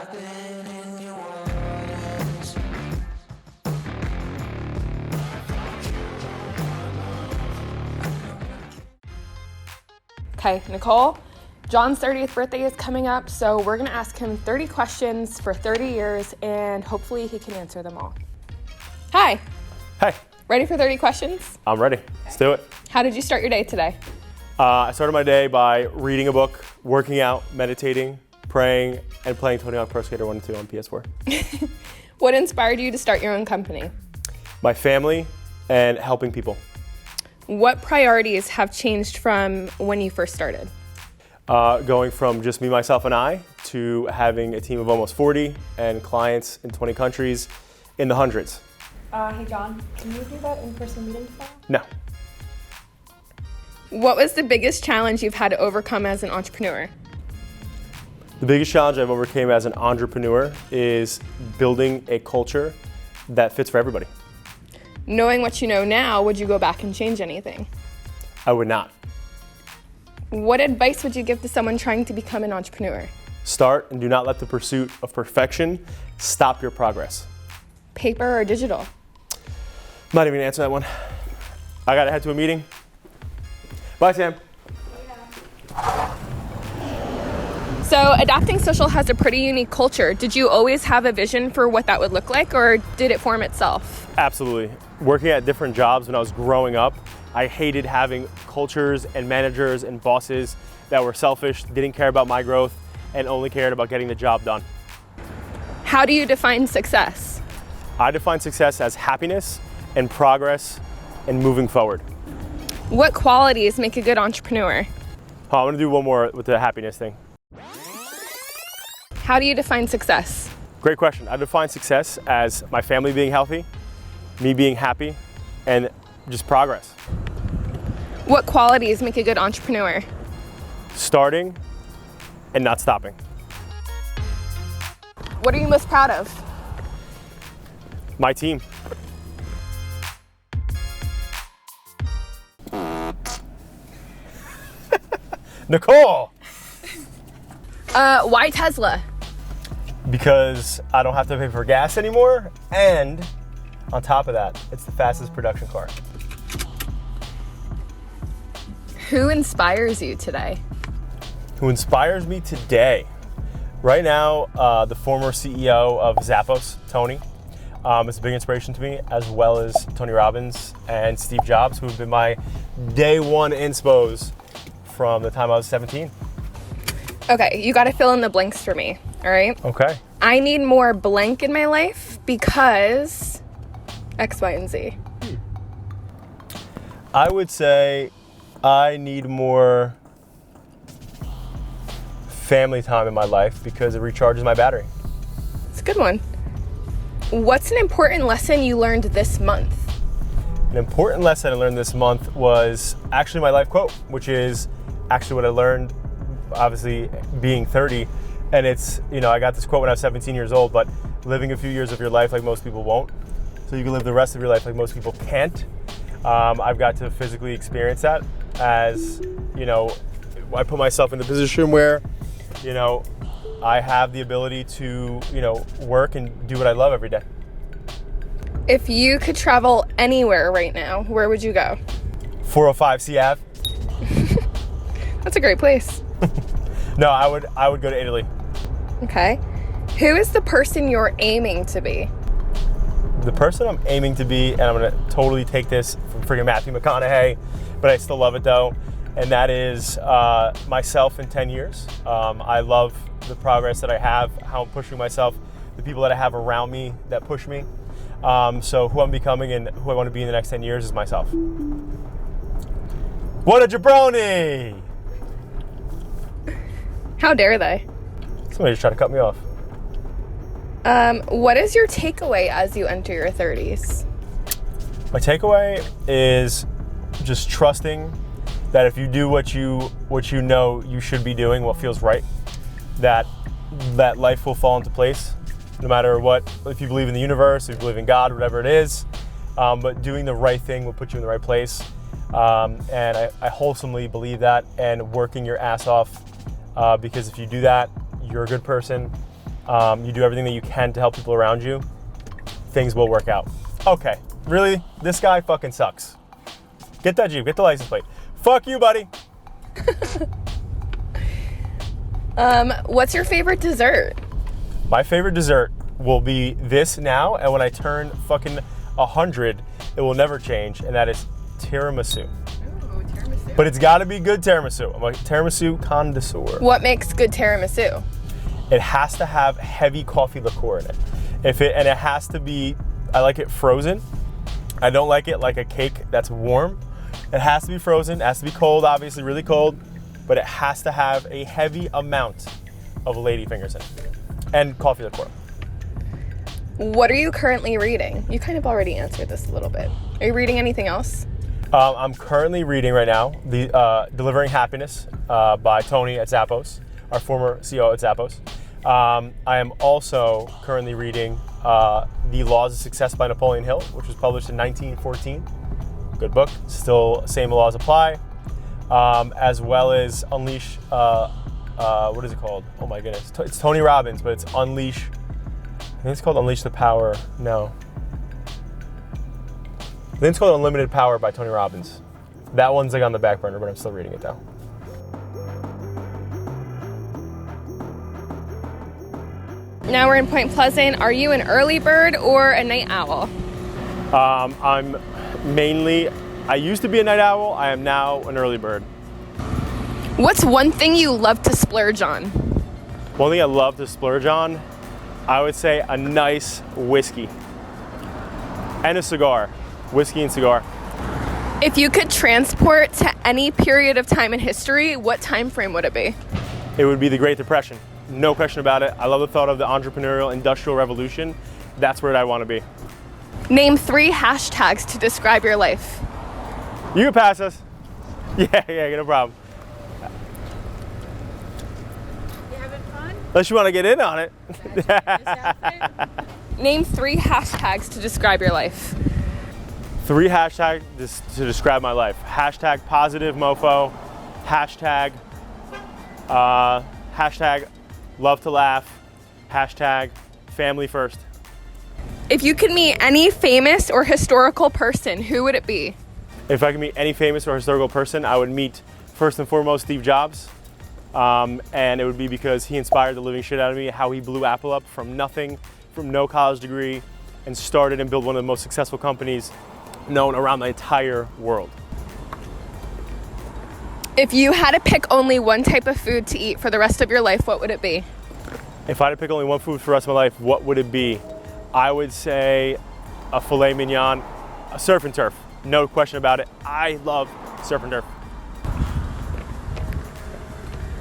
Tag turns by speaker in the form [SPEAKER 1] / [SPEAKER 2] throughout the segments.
[SPEAKER 1] Okay, Nicole, John's 30th birthday is coming up, so we're gonna ask him 30 questions for 30 years, and hopefully he can answer them all. Hi.
[SPEAKER 2] Hey.
[SPEAKER 1] Ready for 30 questions?
[SPEAKER 2] I'm ready. Let's do it.
[SPEAKER 1] How did you start your day today?
[SPEAKER 2] I started my day by reading a book, working out, meditating, praying, and playing Tony Hawk Pro Skater 1 and 2 on PS4.
[SPEAKER 1] What inspired you to start your own company?
[SPEAKER 2] My family and helping people.
[SPEAKER 1] What priorities have changed from when you first started?
[SPEAKER 2] Going from just me, myself, and I to having a team of almost 40 and clients in 20 countries in the hundreds.
[SPEAKER 1] Hey John, can you do that in-person meeting tomorrow?
[SPEAKER 2] No.
[SPEAKER 1] What was the biggest challenge you've had to overcome as an entrepreneur?
[SPEAKER 2] The biggest challenge I've overcame as an entrepreneur is building a culture that fits for everybody.
[SPEAKER 1] Knowing what you know now, would you go back and change anything?
[SPEAKER 2] I would not.
[SPEAKER 1] What advice would you give to someone trying to become an entrepreneur?
[SPEAKER 2] Start and do not let the pursuit of perfection stop your progress.
[SPEAKER 1] Paper or digital?
[SPEAKER 2] I'm not even gonna answer that one. I gotta head to a meeting. Bye, Sam.
[SPEAKER 1] So adapting social has a pretty unique culture. Did you always have a vision for what that would look like, or did it form itself?
[SPEAKER 2] Absolutely. Working at different jobs when I was growing up, I hated having cultures and managers and bosses that were selfish, didn't care about my growth, and only cared about getting the job done.
[SPEAKER 1] How do you define success?
[SPEAKER 2] I define success as happiness and progress and moving forward.
[SPEAKER 1] What qualities make a good entrepreneur?
[SPEAKER 2] Oh, I'm gonna do one more with the happiness thing.
[SPEAKER 1] How do you define success?
[SPEAKER 2] Great question. I define success as my family being healthy, me being happy, and just progress.
[SPEAKER 1] What qualities make a good entrepreneur?
[SPEAKER 2] Starting and not stopping.
[SPEAKER 1] What are you most proud of?
[SPEAKER 2] My team. Nicole!
[SPEAKER 1] Why Tesla?
[SPEAKER 2] Because I don't have to pay for gas anymore, and on top of that, it's the fastest production car.
[SPEAKER 1] Who inspires you today?
[SPEAKER 2] Who inspires me today? Right now, the former CEO of Zappos, Tony, is a big inspiration to me, as well as Tony Robbins and Steve Jobs, who have been my day one inspos from the time I was 17.
[SPEAKER 1] Okay, you gotta fill in the blanks for me, all right?
[SPEAKER 2] Okay.
[SPEAKER 1] I need more blank in my life because X, Y, and Z.
[SPEAKER 2] I would say I need more family time in my life because it recharges my battery.
[SPEAKER 1] It's a good one. What's an important lesson you learned this month?
[SPEAKER 2] An important lesson I learned this month was actually my life quote, which is actually what I learned, obviously being 30. And it's, I got this quote when I was 17 years old, but living a few years of your life like most people won't. So you can live the rest of your life like most people can't. I've got to physically experience that as, I put myself in the position where, I have the ability to, work and do what I love every day.
[SPEAKER 1] If you could travel anywhere right now, where would you go?
[SPEAKER 2] 405 C Ave.
[SPEAKER 1] That's a great place.
[SPEAKER 2] No, I would go to Italy.
[SPEAKER 1] Okay. Who is the person you're aiming to be?
[SPEAKER 2] The person I'm aiming to be, and I'm gonna totally take this from freaking Matthew McConaughey, but I still love it though, and that is myself in 10 years. I love the progress that I have, how I'm pushing myself, the people that I have around me that push me. So who I'm becoming and who I want to be in the next 10 years is myself. What a jabroni!
[SPEAKER 1] How dare they?
[SPEAKER 2] Somebody just tried to cut me off.
[SPEAKER 1] What is your takeaway as you enter your 30s?
[SPEAKER 2] My takeaway is just trusting that if you do what you know you should be doing, what feels right, that life will fall into place, no matter what. If you believe in the universe, if you believe in God, whatever it is, but doing the right thing will put you in the right place. And I wholesomely believe that, and working your ass off, because if you do that, you're a good person, you do everything that you can to help people around you, things will work out. Okay, really? This guy fucking sucks. Get that Jeep, get the license plate. Fuck you, buddy.
[SPEAKER 1] What's your favorite dessert?
[SPEAKER 2] My favorite dessert will be this now, and when I turn fucking 100, it will never change, and that is tiramisu.
[SPEAKER 1] Ooh, tiramisu.
[SPEAKER 2] But it's gotta be good tiramisu. I'm a tiramisu connoisseur.
[SPEAKER 1] What makes good tiramisu?
[SPEAKER 2] It has to have heavy coffee liqueur in it. And it has to be, I like it frozen. I don't like it like a cake that's warm. It has to be frozen, it has to be cold, obviously really cold, but it has to have a heavy amount of ladyfingers in it. And coffee liqueur.
[SPEAKER 1] What are you currently reading? You kind of already answered this a little bit. Are you reading anything else?
[SPEAKER 2] I'm currently reading right now the Delivering Happiness by Tony at Zappos, our former CEO at Zappos. I am also currently reading The Laws of Success by Napoleon Hill, which was published in 1914. Good book, still same laws apply. As well as Unleash, what is it called? Oh my goodness, it's Tony Robbins, but it's Unleash, I think it's called Unleash the Power, no. I think it's called Unlimited Power by Tony Robbins. That one's like on the back burner, but I'm still reading it though.
[SPEAKER 1] Now we're in Point Pleasant. Are you an early bird or a night owl?
[SPEAKER 2] I'm mainly, I used to be a night owl, I am now an early bird.
[SPEAKER 1] What's one thing you love to splurge on?
[SPEAKER 2] One thing I love to splurge on, I would say a nice whiskey and a cigar. Whiskey and cigar.
[SPEAKER 1] If you could transport to any period of time in history, what time frame would it be?
[SPEAKER 2] It would be the Great Depression. No question about it. I love the thought of the entrepreneurial industrial revolution. That's where I want to be.
[SPEAKER 1] Name 3 hashtags to describe your life.
[SPEAKER 2] You can pass us. Yeah, no problem.
[SPEAKER 3] You having fun?
[SPEAKER 2] Unless you want to get in on it.
[SPEAKER 3] This outfit?
[SPEAKER 1] Name 3 hashtags to describe your life.
[SPEAKER 2] 3 hashtags to describe my life. Hashtag positive mofo. Hashtag love to laugh. Hashtag family first.
[SPEAKER 1] If you could meet any famous or historical person, who would it be?
[SPEAKER 2] If I could meet any famous or historical person, I would meet first and foremost Steve Jobs. And it would be because he inspired the living shit out of me, how he blew Apple up from nothing, from no college degree, and started and built one of the most successful companies known around the entire world.
[SPEAKER 1] If you had to pick only one type of food to eat for the rest of your life, what would it be?
[SPEAKER 2] If I had to pick only one food for the rest of my life, what would it be? I would say a filet mignon, a surf and turf. No question about it. I love surf and turf.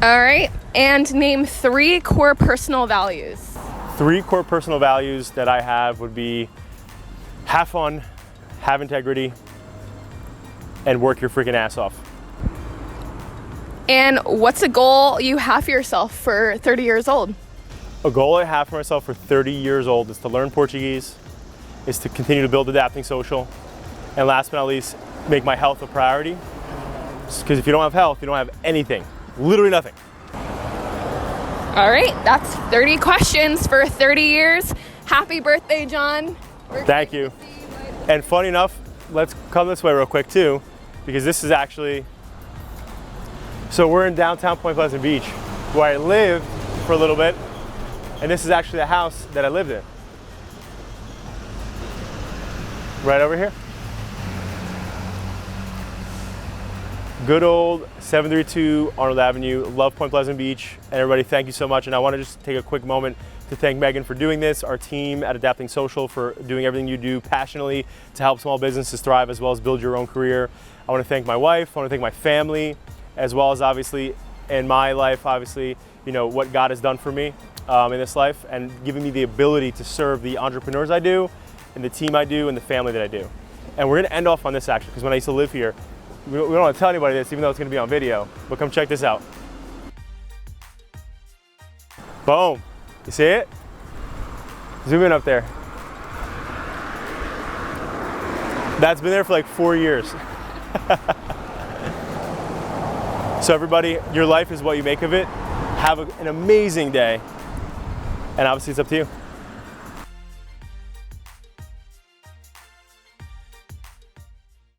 [SPEAKER 1] All right, and name 3 core personal values.
[SPEAKER 2] 3 core personal values that I have would be have fun, have integrity, and work your freaking ass off.
[SPEAKER 1] And what's a goal you have for yourself for 30 years old?
[SPEAKER 2] A goal I have for myself for 30 years old is to learn Portuguese, is to continue to build Adapting Social, and last but not least, make my health a priority. Because if you don't have health, you don't have anything. Literally nothing.
[SPEAKER 1] All right, that's 30 questions for 30 years. Happy birthday, John.
[SPEAKER 2] Thank you. And funny enough, let's come this way real quick too, because this is actually, so we're in downtown Point Pleasant Beach, where I lived for a little bit, and this is actually the house that I lived in. Right over here. Good old 732 Arnold Avenue. Love Point Pleasant Beach. And everybody, thank you so much. And I want to just take a quick moment to thank Megan for doing this, our team at Adapting Social for doing everything you do passionately to help small businesses thrive as well as build your own career. I want to thank my wife. I want to thank my family, as well as obviously in my life, obviously, you know, what God has done for me in this life and giving me the ability to serve the entrepreneurs I do and the team I do and the family that I do. And we're going to end off on this actually, because when I used to live here, we don't want to tell anybody this, even though it's going to be on video, but come check this out. Boom. You see it? Zoom in up there. That's been there for like 4 years. So everybody, your life is what you make of it. Have an amazing day. and obviously it's up to you.